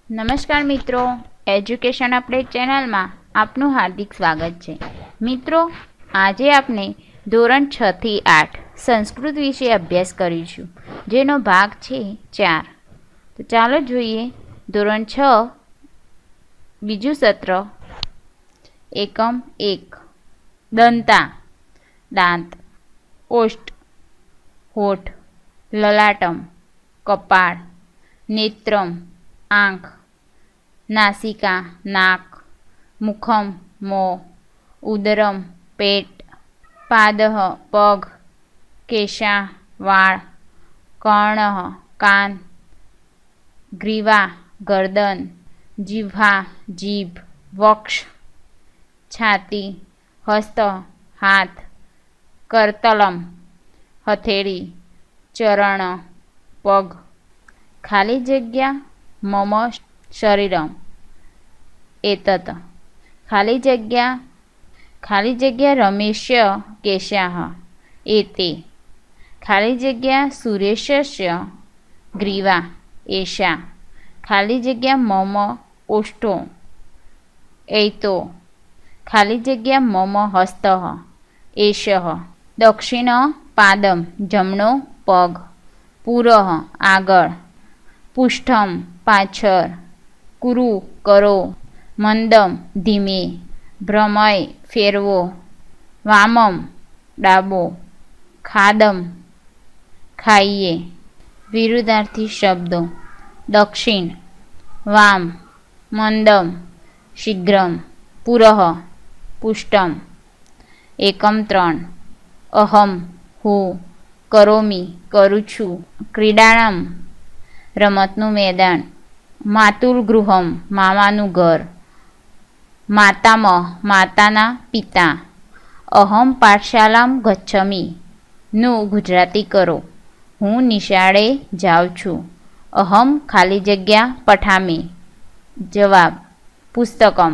નમસ્કાર મિત્રો, education update ચેનલમાં આપનું હાર્દિક સ્વાગત છે. મિત્રો, આજે આપણે ધોરણ 6 થી 8 સંસ્કૃત વિશે અભ્યાસ કરીશું, જેનો ભાગ છે 4. તો ચાલો જોઈએ. ધોરણ 6 બીજું સત્ર, એકમ 1. દંતા દાંત, ઓષ્ઠ હોઠ, લલાટમ કપાળ, નેત્રમ આંખ, નાસિકા નાક, મુખમ મોં, ઉદરમ પેટ, પાદઃ પગ, કેશા વાળ, કર્ણઃ કાન, ગ્રીવા ગરદન, જીહ્વા જીભ, વક્ષ છાતી, હસ્ત હાથ, કરતલમ હથેળી, ચરણ પગ. ખાલી જગ્યા મમ શરીરમ એતત. ખાલી જગ્યા રમેશ્ય કેશાહ એતે. ખાલી જગ્યા સુરેશસ્ય ગ્રીવા એષા. ખાલી જગ્યા મમ ઓષ્ઠો એતો. ખાલી જગ્યા મમ હસ્તઃ એષઃ. દક્ષિણ પાદમ જમણો પગ, પુરઃ આગળ, પૃષ્ઠમ પાછળ, કુરુ કરો, મંદમ ધીમે, ભ્રમય ફેરવો, વામમ ડાબો, ખાદમ ખાઈએ. વિરુદ્ધાર્થી શબ્દો: દક્ષિણ વામ, મંદમ શીઘ્રમ, પુરઃ પૃષ્ઠમ. એકમ 3. અહમ હું, કરોમિ કરું છું, ક્રીડાણમ રમતનું મેદાન, માતુલ ગૃહમ મામાનું ઘર, માતામહ માતાના પિતા, અહમ પાઠશાલામ ગચ્છમિ નું ગુજરાતી કરો, હું નિશાળે જાઉં છું. અહમ ખાલી જગ્યા પઠામિ. જવાબ: પુસ્તકમ.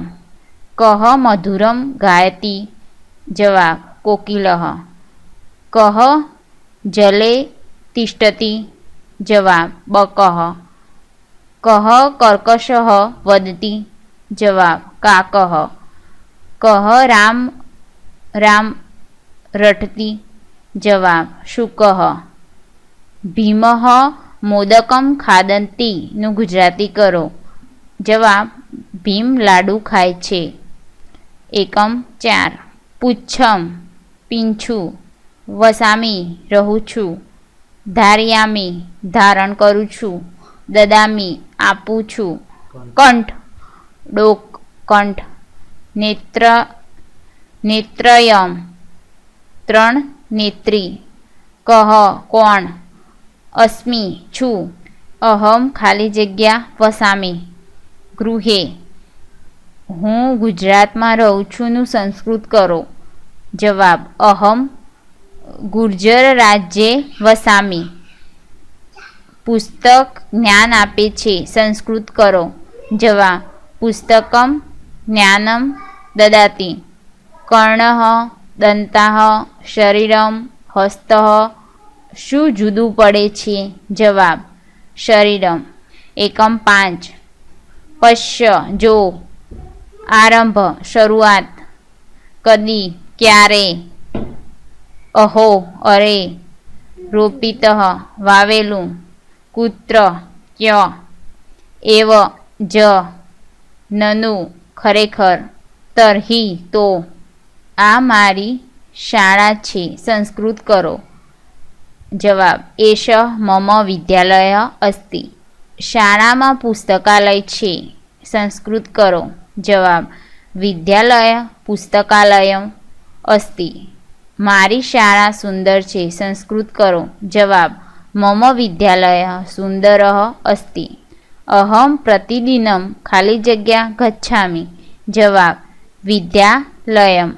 કહ મધુરમ ગાયતી. જવાબ: કોકિલઃ. કહ જલે તિષ્ઠતિ. જવાબ: બકઃ. કહ કર્કશઃ વદતિ. જવાબ: કાકઃ. કહ રામ રામ રટતિ. જવાબ: શુકઃ. ભીમઃ મોદકમ ખાદન્તિ નું ગુજરાતી કરો. જવાબ: ભીમ લાડુ ખાય છે. એકમ 4. પુચ્છમ પીંછું, વસામિ રહું છું, ધારયામિ ધારણ કરું છું, દદામિ આપું છું, કંઠ ડોક કંઠ, નેત્રયમ 3 નેત્રી, કહ કોણ, અસ્મિ છું, અહમ ખાલી જગ્યા વસામિ ગૃહે. હું ગુજરાતમાં રહું છું નું સંસ્કૃત કરો. જવાબ: અહમ ગુર્જર રાજ્યે વસામિ. પુસ્તક જ્ઞાન આપે છે, સંસ્કૃત કરો. જવાબ: પુસ્તકમ જ્ઞાનમ દદાતિ. કર્ણઃ દંતાઃ શરીરમ હસ્તઃ. શું જુદું પડે છે? જવાબ: શરીરમ. એકમ 5. પશ્ય જો, આરંભ શરૂઆત, કદી ક્યારે, અહો અરે, રોપિતઃ વાવેલું, કુત્ર ક્યાં, એવ જ, નનુ ખરેખર, તર્હિ તો. આ મારી શાળા છે, સંસ્કૃત કરો. જવાબ: એષ મમ વિદ્યાલય અસ્તિ. શાળામાં પુસ્તકાલય છે, સંસ્કૃત કરો. જવાબ: વિદ્યાલય પુસ્તકાલયમ અસ્તિ. મારી શાળા સુંદર છે, સંસ્કૃત કરો. જવાબ: મમ વિદ્યાલય સુંદરઃ અસ્તિ. અહમ પ્રતિદિનમ ખાલી જગ્યા ગચ્છામિ. જવાબ: વિદ્યાલયમ.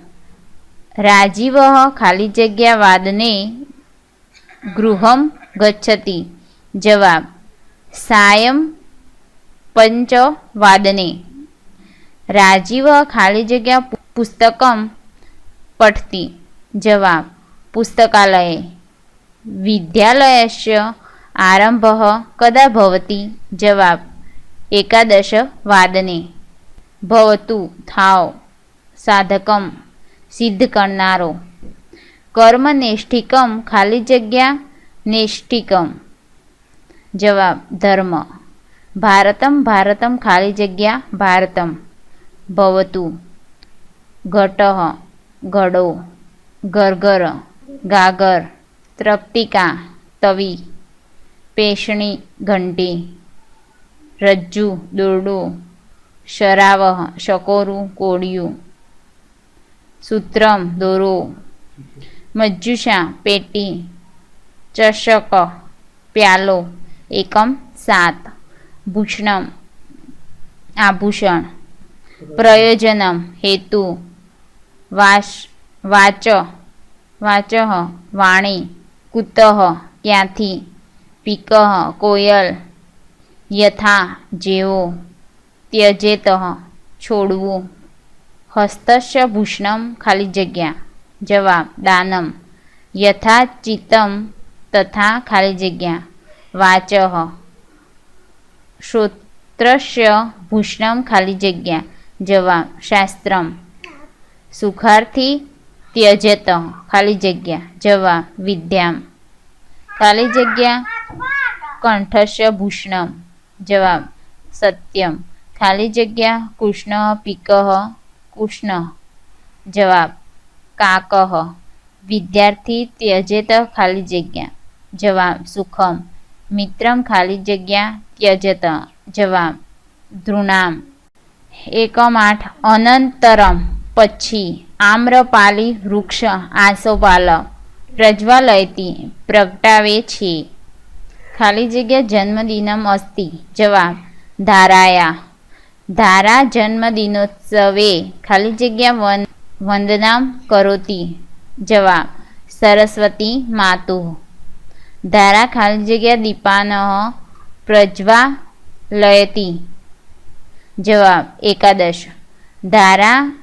રાજીવઃ ખાલી જગ્યા વાદને ગૃહમ ગચ્છતિ. જવાબ: સાયં 5 વાદને. રાજીવ ખાલી જગ્યા પુસ્તકમ પઠતિ. જવાબ: પુસ્તકાલયે. વિદ્યાલયસ્ય આરંભઃ કદા ભવતિ. જવાબ: એકાદશ વાદને ભવતુ થાવ સાધકમ સિદ્ધ કરનારો કર્મ નેષ્ઠિકમ ખાલી જગ્યા નેષ્ઠિકમ જવાબ ધર્મ ભારતમ ભારતમ ખાલી જગ્યા ભારતમ ભવતુ ઘટ ઘડો ગરગર ગાગર ત્રપ્તિકા તવી પેષણી ઘંટી રજ્જુ દોરડો શરાવ શકોરું કોડિયું સૂત્રમ દોરો મજ્જુષા પેટી ચષક પ્યાલો એકમ 7 ભૂષણમ આભૂષણ પ્રયોજનમ હેતુ વાચ વાચ વાણી કુતઃ ક્યાંથી પીક કોયલ યથા જેવો ત્યજેત છોડવું હસ્તસ્ય ભૂષણમ ખાલી જગ્યા જવાબ દાનમ યથા ચિત્તમ તથા ખાલી જગ્યા વાચ શ્રોત્રસ્ય ભૂષણમ ખાલી જગ્યા જવાબ શાસ્ત્રમ સુખાર્થી ત્યજેત ખાલી જગ્યા જવાબ વિદ્યામ ખાલી જગ્યા કંઠસ્ય ભૂષણમ જવાબ સત્યમ ખાલી જગ્યા કૃષ્ણ પીક કૃષ્ણ જવાબ કાક વિદ્યાર્થી ત્યજેત ખાલી જગ્યા જવાબ સુખમ મિત્રમ ખાલી જગ્યા ત્યજેત જવાબ ધૃણામ એકમ 8 અનંતરમ પછી આમ્રપાલી વૃક્ષ આસોપાલ પ્રજ્વાલયતી પ્રગટાવે છે ખાલી જગ્યા જન્મદિનમ અસ્તિ જવાબ ધારાયા ધારા જન્મદિનોત્સવે ખાલી જગ્યા વંદનામ કરોતિ જવાબ સરસ્વતી માતુઃ ધારા ખાલી જગ્યા દીપાન પ્રજ્વાલયતિ જવાબ એકાદશ ધારા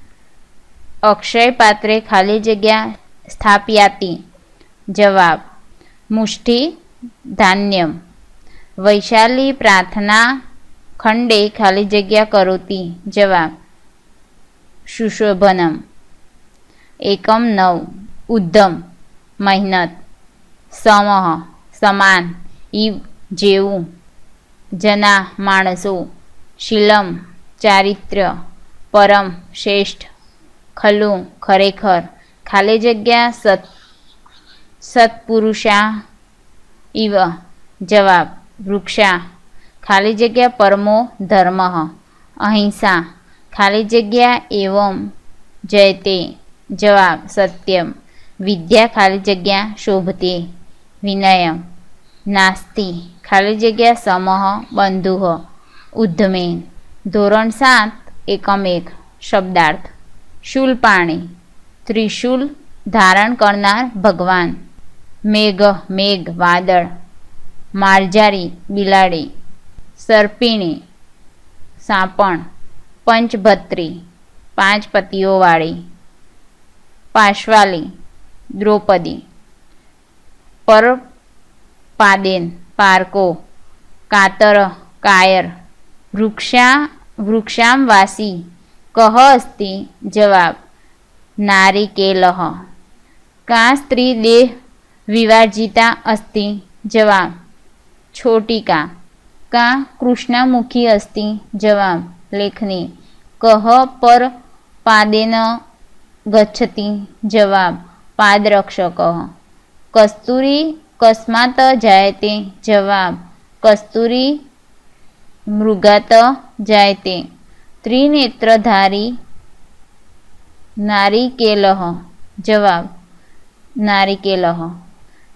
અક્ષય પાત્રે ખાલી જગ્યા સ્થાપ્યાતિ જવાબ મુષ્ટિ ધાન્યમ વૈશાલી પ્રાર્થના ખંડે ખાલી જગ્યા કરોતિ જવાબ સુશોભનમ એકમ 9 ઉદ્ધમ મહેનત સમઃ સમાન ઇવ જેવું જના માણસો શીલમ ચારિત્ર્ય પરમ શ્રેષ્ઠ ખલુ ખરેખર ખાલી જગ્યા સત્પુરુષા ઇવ જવાબ વૃક્ષા ખાલી જગ્યા પરમો ધર્મ અહિંસા ખાલી જગ્યા એવમ જયતે જવાબ સત્યમ વિદ્યા ખાલી જગ્યા શોભતે વિનયમ નાસ્તિ ખાલી જગ્યા સમઃ બંધુ ઉદ્ધમેન ધોરણ 7 એકમ 1 શબ્દાર્થ શૂલપાણી ત્રિશૂલ ધારણ કરનાર ભગવાન મેઘ મેઘ વાદળ માર્જારી બિલાડી સર્પિણી સાપણ પંચભત્રી 5 પતિઓવાળી પાશ્વાલી દ્રૌપદી પરપાદેન પારકો કાતર કાયર વૃક્ષામ વાસી કહ અસ્તિ જવાબ નારિકેલઃ કા સ્ત્રી દેહ વિવાર્જિતા અસ્તિ જવાબ છોટિકા કા કૃષ્ણમુખી અસ્તિ જવાબ લેખની કહ પર પાદેન ગચ્છતિ જવાબ પાદરક્ષક કસ્તુરી કસ્માત જાયતે જવાબ કસ્તુરી મૃગાત જાયતે ત્રિનેત્રધારી નારિકેલઃ જવાબ નારિકેલઃ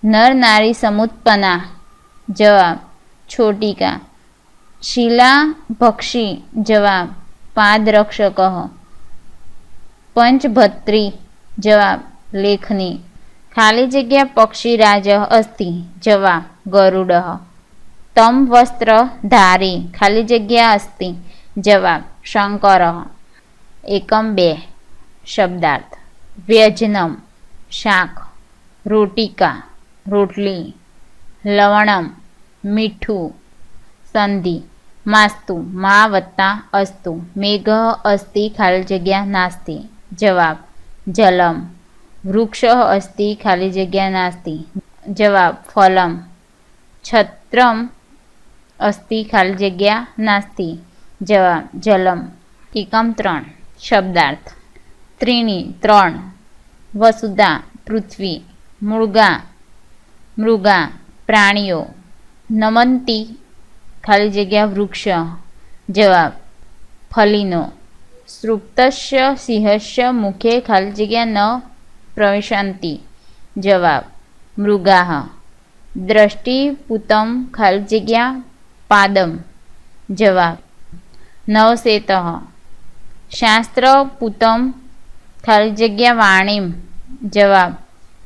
નર નારી સમુત્પન્ના જવાબ છોટિકા શિલા ભક્ષી જવાબ પાદરક્ષક પંચભત્રી જવાબ લેખની ખાલી જગ્યા પક્ષીરાજ અસ્તિ જવાબ ગરુડ તમ વસ્ત્ર ધારી ખાલી જગ્યા અસ્તિ જવાબ શંકર એકમ 2 શબ્દાર્થ વ્યજનમ શાક રોટિકા રોટલી લવણમ મીઠું સંધિ માસ્તુ મા વત્તા અસ્તુ મેઘ અસ્તિ ખાલી જગ્યા નાસ્તિ જવાબ જલમ વૃક્ષ અસ્તિ ખાલી જગ્યા નાસ્તિ જવાબ ફલમ છત્રમ અસ્તિ ખાલી જગ્યા નાસ્તિ જવાબ જલમ એકમ 3 શબ્દાર્થ ત્રીણી 3 વસુધા પૃથ્વી મૃગા પ્રાણીઓ નમંતી ખાલી જગ્યા વૃક્ષ જવાબ ફલીનો સૃપ્તસ્ય સિંહસ્ય મુખે ખાલી જગ્યા ન પ્રવિશન્તિ જવાબ મૃગાઃ દ્રષ્ટિપૂતમ ખાલી જગ્યા પાદમ જવાબ નવસેતઃ શાસ્ત્રપૂતમ ખાલી જગ્યા વાણીમ જવાબ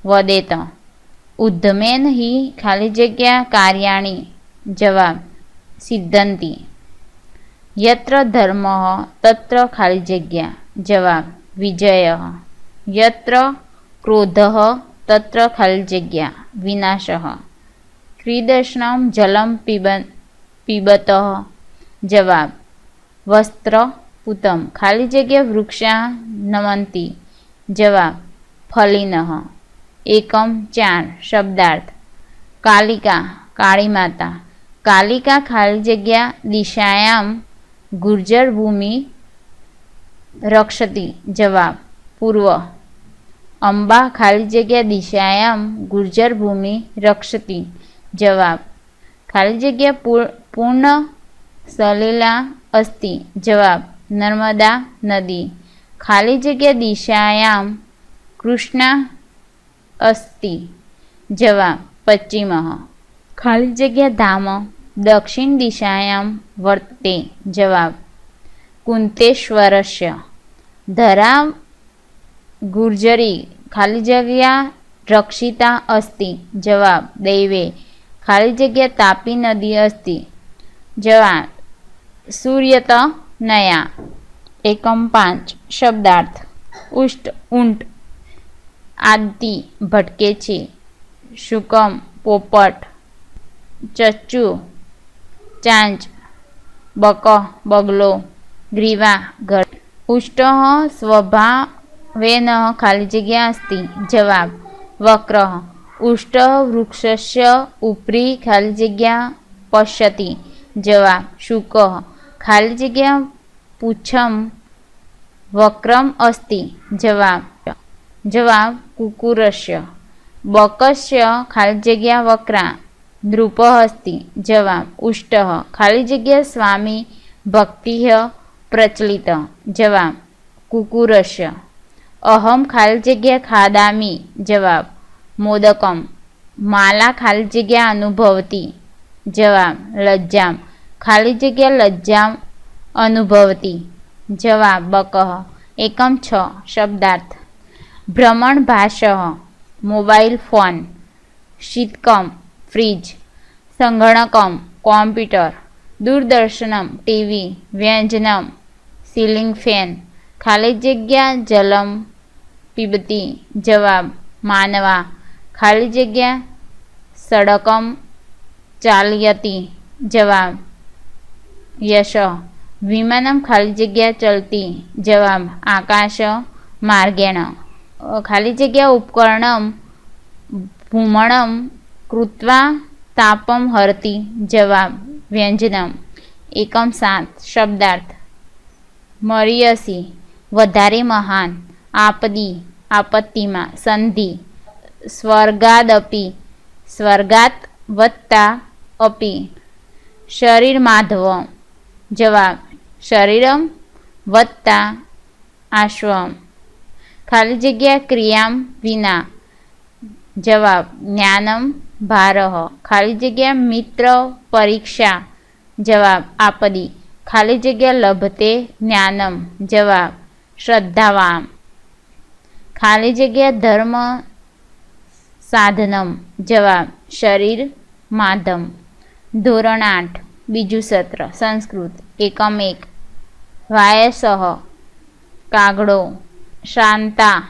વદેત ઉદ્ધમેન હિ ખાલી જગ્યા કાર્યાણી જવાબ સિદ્ધંતી યત્ર ધર્મઃ તત્ર ખાલી જગ્યા જવાબ વિજયઃ યત્ર ક્રોધઃ તત્ર ખાલી જગ્યા વિનાશઃ ક્રીદર્શનમ જલમ પીબતઃ જવાબ વસ્ત્રપૂતમ ખાલી જગ્યા વૃક્ષા નમંતી જવાબ ફલિનઃ એકમ 4 શબ્દાર્થ કાલિકા કાળી માતા કાલિકા ખાલી જગ્યા દિશાયામ ગુર્જર ભૂમિ રક્ષતી જવાબ પૂર્વ અંબા ખાલી જગ્યા દિશાયામ ગુર્જર ભૂમિ રક્ષતી જવાબ ખાલી જગ્યા પૂર્ણ સલિલા અસ્તિ જવાબ નર્મદા નદી ખાલી જગ્યા દિશાયામ કૃષ્ણા અસ્તિ જવાબ પશ્ચિમઃ ખાલી જગ્યા ધામ દક્ષિણ દિશાયામ વર્તે જવાબ કુંતેશ્વરસ્ય ધરા ગુર્જરી ખાલી જગ્યા રક્ષિતા અસ્તિ જવાબ દૈવે ખાલી જગ્યા તાપી નદી અસ્તિ જવાબ સૂર્યત નયા એકમ 5 શબ્દાર્થ ઊંટ આદિ ભટકે છે શુકમ પોપટ ચચ્ચુ ચાંચ બક બગલો ગ્રીવા ઘર ઉષ્ટ સ્વભાવેન ખાલી જગ્યા અસ્તિ જવાબ વક્ર ઉષ્ટ વૃક્ષસ્ય ઉપરી ખાલી જગ્યા પશ્યતિ જવાબ શુક ખાલી જગ્યા પૂચ્છમ વક્રમ અસ્તિ જવાબ કુકુરસ્ય બકસ્ય ખાલી જગ્યા વક્રા નૃપ અસ્તિ જવાબ ઉષ્ટ ખાલી જગ્યા સ્વામી ભક્તિ પ્રચલિત જવાબ કુકુરસ્ય અહમ ખાલી જગ્યા ખાદામી જવાબ મોદકમ માલા ખાલી જગ્યા અનુભવતી જવાબ લજ્જામ ખાલી જગ્યા લજ્જામ અનુભવતી જવાબ બકઃ એકમ 6 શબ્દાર્થ ભ્રમણ ભાષઃ મોબાઈલ ફોન શીતકમ ફ્રીજ સંગણકમ કોમ્પ્યુટર દૂરદર્શનમ ટીવી વ્યંજનમ સીલિંગ ફેન ખાલી જગ્યા જલમ પીબતી જવાબ માનવા ખાલી જગ્યા સડકમ ચાલયતી જવાબ યશ વિમાનમ ખાલી જગ્યા ચલતી જવાબ આકાશ માર્ગેણ ખાલી જગ્યા ઉપકરણમ ભૂમણમ કૃત્વા તાપમ હરતી જવાબ વ્યંજનમ એકમ 7 શબ્દાર્થ મરિયસી વધારે મહાન આપદી આપત્તિમાં સંધિ સ્વર્ગાદપી સ્વર્ગાત વત્તા અપી શરીર માધવ જવાબ શરીરમ વત્તા આશ્વમ ખાલી જગ્યા ક્રિયામ વિના જવાબ જ્ઞાનમ ભારહ ખાલી જગ્યા મિત્ર પરીક્ષા જવાબ આપદી ખાલી જગ્યા લભતે જ્ઞાનમ જવાબ શ્રદ્ધાવામ ખાલી જગ્યા ધર્મ સાધનમ જવાબ શરીર માધમ ધોરણ 8 બીજું સત્ર સંસ્કૃત એકમ 1 વાયસઃ કાગડો શાંતા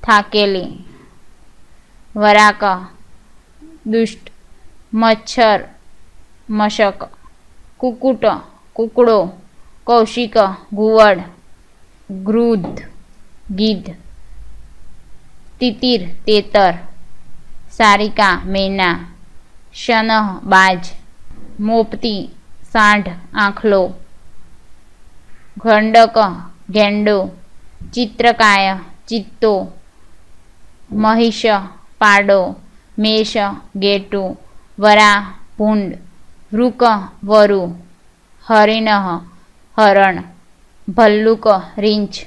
થાકેલી વરાક દુષ્ટ મચ્છર મશક કુકુટ કુકડો, કૌશિક, ઘુવડ, ગૃધ, ગીધ, તિતિર, તેતર, સારિકા, મેના, શનઃ, બાજ, મોપતી, સાંઢ, આંખલો, ગંડક, ગેંડો, ચિત્રકાય, ચિત્તો, મહિષ, પાડો, મેષ, ગેટું, વરા, ભૂંડ, વૃક, વરુ, હરિણ, હરણ, ભલ્લુક, રીંછ,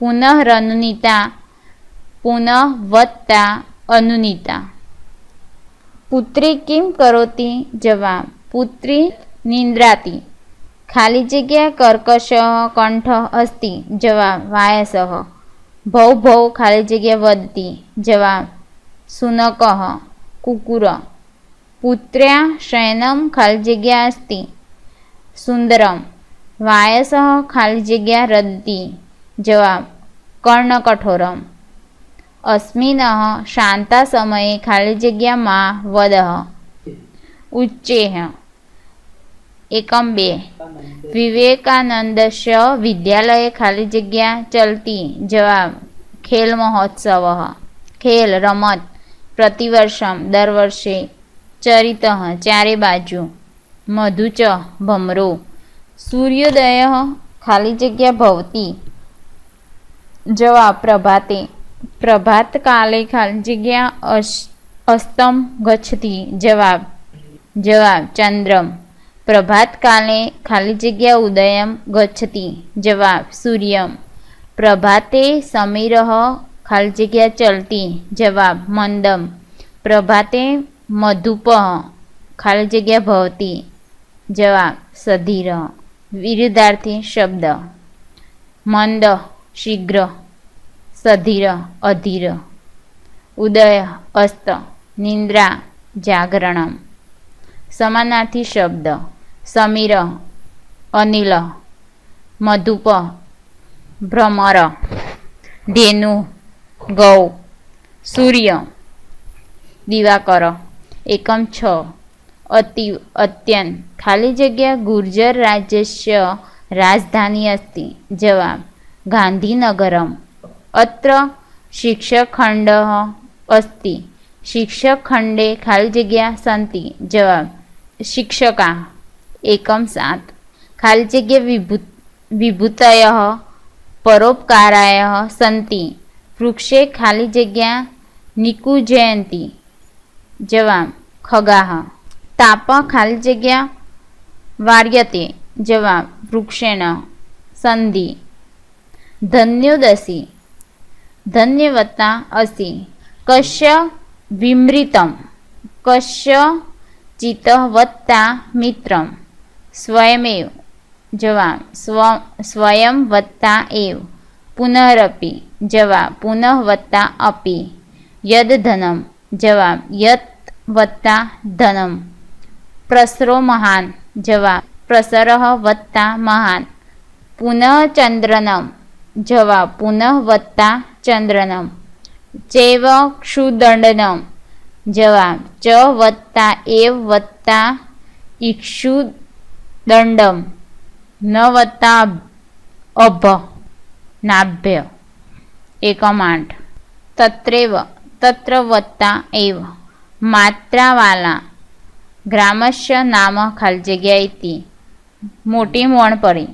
પુનઃરનુનિતા, પુનઃ વત્તા અનુનિતા. પુત્રી કિમ કરોતિ? જવાબ, પુત્રી નિદ્રાતિ. ખાલી જગ્યા કર્કશ કંઠ અસ્તિ. જવાબ, વાયસઃ. ભૌ ભૌ ખાલી જગ્યા વદતી. જવાબ, શુનકઃ, કુકુર. પુત્ર્યા શયનમ ખાલી જગ્યા અસ્તિ. સુંદરમ. વાયસઃ ખાલી જગ્યા રદતી. જવાબ, કર્ણકઠોરમ. અસ્મિનઃ શાંતા સમયે ખાલી જગ્યામાં વદઃ. ઉચ્ચેઃ. એકમ 2 વિવેકાનંદસ્ય વિદ્યાલયે ખાલી જગ્યા ચલતી. જવાબ, ખેલ મહોત્સવ. ખેલ રમત. પ્રતિવર્ષમ દર વર્ષે. ચરિતઃ ચારે બાજુ. મધુ ચ ભમરો. સૂર્યોદય ખાલી જગ્યા ભવતી. જવાબ, પ્રભાતે. પ્રભાત કાલે ખાલી જગ્યા અસ્તમ ગચ્છતિ. જવાબ, ચંદ્રમ. પ્રભાત કાલે ખાલી જગ્યા ઉદયમ ગચ્છતિ. જવાબ, સૂર્યમ. પ્રભાતે સમીરઃ ખાલી જગ્યા ચલતી. જવાબ, મંદમ. પ્રભાતે મધુપઃ ખાલી જગ્યા ભવતી. જવાબ, સધીર. વિરુદ્ધાર્થી શબ્દ. મંદ શીઘ્ર. સધીર અધીર. ઉદય અસ્ત. નિંદ્રા જાગરણમ. સમાનાર્થી શબ્દ. સમીર અનિલ. મધુપ ભ્રમર. ધેનુ ગૌ. સૂર્ય દિવાકર. એકમ 6 અતિવ અત્યંત ખાલી જગ્યા ગુર્જર રાજ્યસ્ય રાજધાની અસ્તિ. જવાબ, ગાંધીનગરમ. અત્ર શિક્ષકખંડઃ અસ્તિ. શિક્ષકખંડે ખાલી જગ્યા સન્તિ. જવાબ, શિક્ષકા. એકમ 7 ખાલી જગ્યા વિભૂતયઃ પરોપકારાય સન્તિ. વૃક્ષે ખાલી જગ્યા નિકુંજયંતિ. જવાબ, ખગાઃ. તાપ ખાલી જગ્યા વાર્યતે. જવાબ, વૃક્ષેણ. સંધિ. ધન્યોદસી. ધન્યવત્તા અસી. કસ્ય વિમૃતમ. કસ્ય ચિતઃ વત્તા મિત્રમ. સ્વયમેવ. જવાબ, સ્વયં વત્તા એવ. પુનરપી. જવાબ, પુનઃ વત્તા અપી. યદ ધનમ. જવાબ, યત વત્તા ધનમ. પ્રસરો મહાન. જવાબ, પ્રસરઃ વત્તા મહાન. પુનઃ ચંદ્રનમ. જવાબ, પુનઃ વત્તા ચંદ્રનમ. ચૈવ ક્ષુદંડનમ. જવાબ, ચ વત્તા એવ વત્તા ઇક્ષુદંડમ. ન વત્તા અભ નાભ્ય. એકમ 8 તત્રેવ. તત્ર વત્તા એવ. માત્રાવાલા. ગ્રામસ્ય નામ ખાલી જગ્યા ઇતિ. મોટી મોણ પડી.